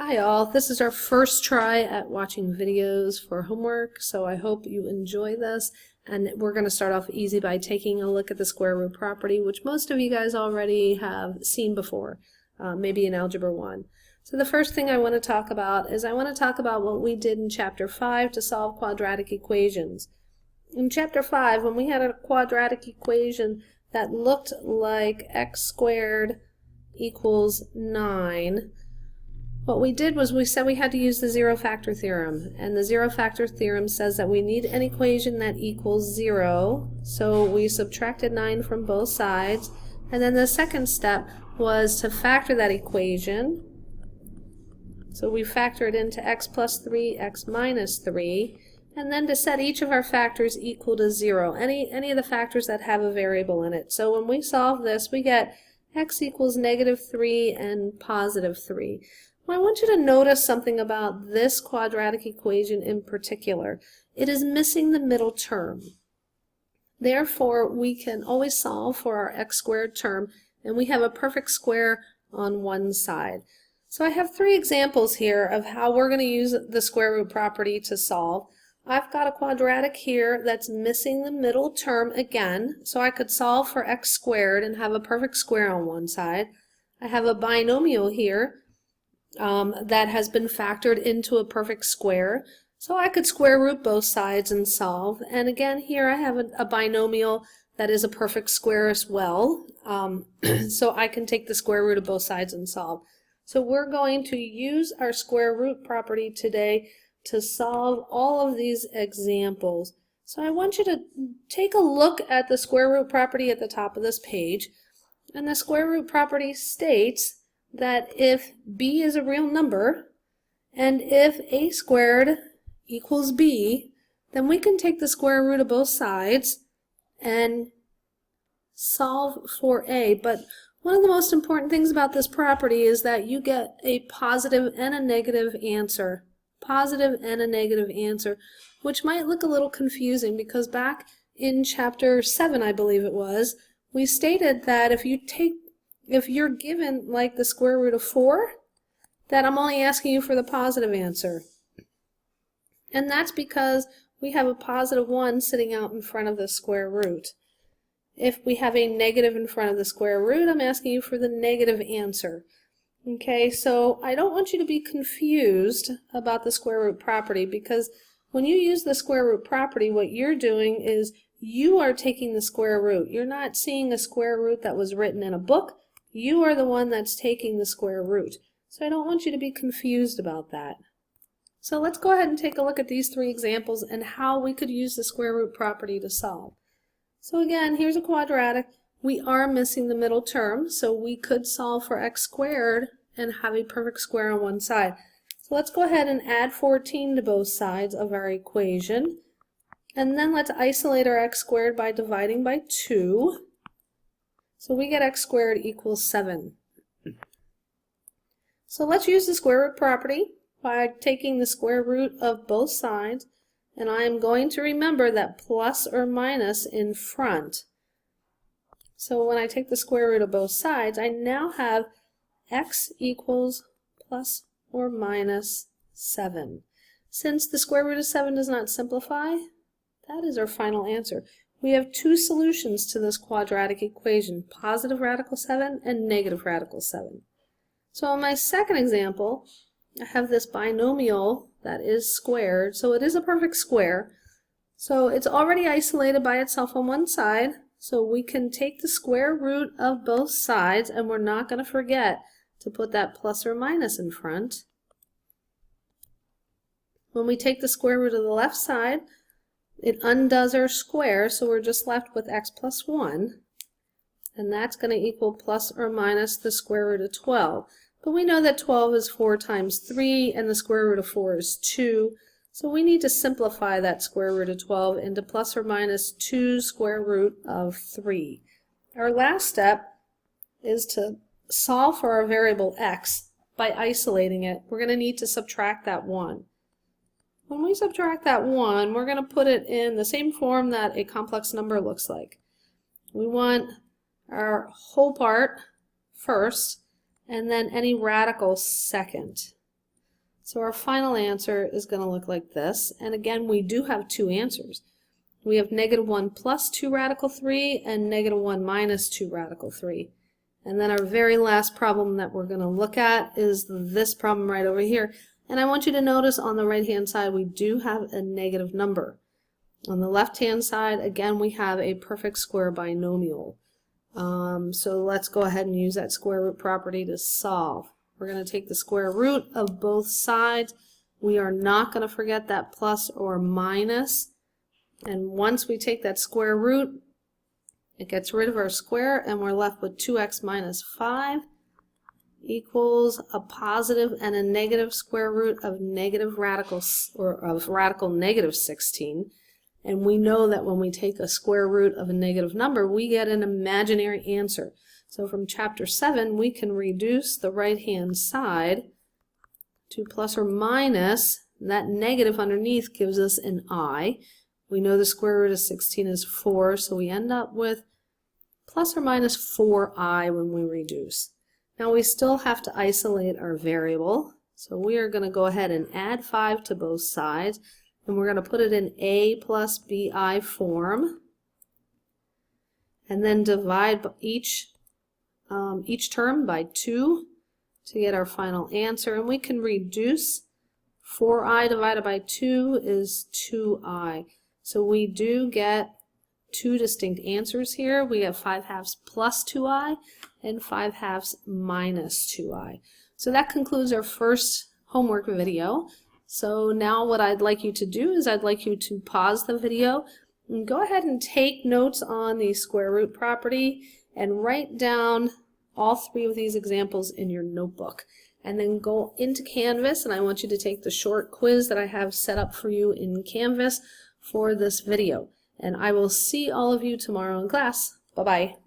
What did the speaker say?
Hi all, this is our first try at watching videos for homework, so I hope you enjoy this. And we're going to start off easy by taking a look at the square root property, which most of you guys already have seen before, maybe in Algebra 1. So the first thing I want to talk about is I want to talk about what we did in Chapter 5 to solve quadratic equations. In Chapter 5, when we had a quadratic equation that looked like x squared equals 9, what we did was we said we had to use the zero factor theorem, and the zero factor theorem says that we need an equation that equals 0, so we subtracted 9 from both sides, and then the second step was to factor that equation. So we factored into x plus 3, x minus 3, and then to set each of our factors equal to 0, any of the factors that have a variable in it. So when we solve this, we get x equals -3 and +3. I want you to notice something about this quadratic equation in particular. It is missing the middle term. Therefore, we can always solve for our x squared term, and we have a perfect square on one side. So I have 3 examples here of how we're going to use the square root property to solve. I've got a quadratic here that's missing the middle term again, so I could solve for x squared and have a perfect square on one side. I have a binomial here that has been factored into a perfect square, so I could square root both sides and solve. And again, here I have a binomial that is a perfect square as well, so I can take the square root of both sides and solve. So we're going to use our square root property today to solve all of these examples. So I want you to take a look at the square root property at the top of this page, and the square root property states that if b is a real number, and if a squared equals b, then we can take the square root of both sides and solve for a. But one of the most important things about this property is that you get a positive and a negative answer. Positive and a negative answer, which might look a little confusing because back in Chapter 7, I believe it was, we stated that if you're given like the square root of 4, that I'm only asking you for the positive answer. And that's because we have a positive 1 sitting out in front of the square root. If we have a negative in front of the square root, I'm asking you for the negative answer. Okay, so I don't want you to be confused about the square root property, because when you use the square root property, what you're doing is you are taking the square root. You're not seeing a square root that was written in a book. You are the one that's taking the square root. So I don't want you to be confused about that. So let's go ahead and take a look at these 3 examples and how we could use the square root property to solve. So again, here's a quadratic. We are missing the middle term, so we could solve for x squared and have a perfect square on one side. So let's go ahead and add 14 to both sides of our equation. And then let's isolate our x squared by dividing by 2. So we get x squared equals 7. So let's use the square root property by taking the square root of both sides, and I am going to remember that plus or minus in front. So when I take the square root of both sides, I now have x equals plus or minus 7. Since the square root of 7 does not simplify, that is our final answer. We have 2 solutions to this quadratic equation, positive radical 7 and negative radical 7. So in my second example, I have this binomial that is squared, so it is a perfect square. So it's already isolated by itself on one side, so we can take the square root of both sides, and we're not going to forget to put that plus or minus in front. When we take the square root of the left side, it undoes our square, so we're just left with x plus 1, and that's going to equal plus or minus the square root of 12. But we know that 12 is 4 times 3, and the square root of 4 is 2, so we need to simplify that square root of 12 into plus or minus 2 square root of 3. Our last step is to solve for our variable x by isolating it. We're going to need to subtract that 1. When we subtract that 1, we're going to put it in the same form that a complex number looks like. We want our whole part first, and then any radical second. So our final answer is going to look like this. And again, we do have two answers. We have -1 plus 2 radical 3 and -1 minus 2 radical 3. And then our very last problem that we're going to look at is this problem right over here. And I want you to notice on the right hand side we do have a negative number. On the left hand side, again, we have a perfect square binomial. So let's go ahead and use that square root property to solve. We're going to take the square root of both sides. We are not going to forget that plus or minus. And once we take that square root, it gets rid of our square and we're left with 2x minus 5 equals a positive and a negative square root of negative radical, or of radical -16. And we know that when we take a square root of a negative number, we get an imaginary answer. So from chapter 7, we can reduce the right-hand side to plus or minus. That negative underneath gives us an I. We know the square root of 16 is 4, so we end up with plus or minus 4i when we reduce. Now we still have to isolate our variable, so we are going to go ahead and add 5 to both sides, and we're going to put it in a plus bi form, and then divide each term by 2 to get our final answer. And we can reduce 4i divided by 2 is 2i. So we do get two distinct answers here. We have 5/2 plus 2i and 5/2 minus 2i. So that concludes our first homework video. So now what I'd like you to do is I'd like you to pause the video and go ahead and take notes on the square root property and write down all 3 of these examples in your notebook. And then go into Canvas, and I want you to take the short quiz that I have set up for you in Canvas for this video. And I will see all of you tomorrow in class. Bye-bye.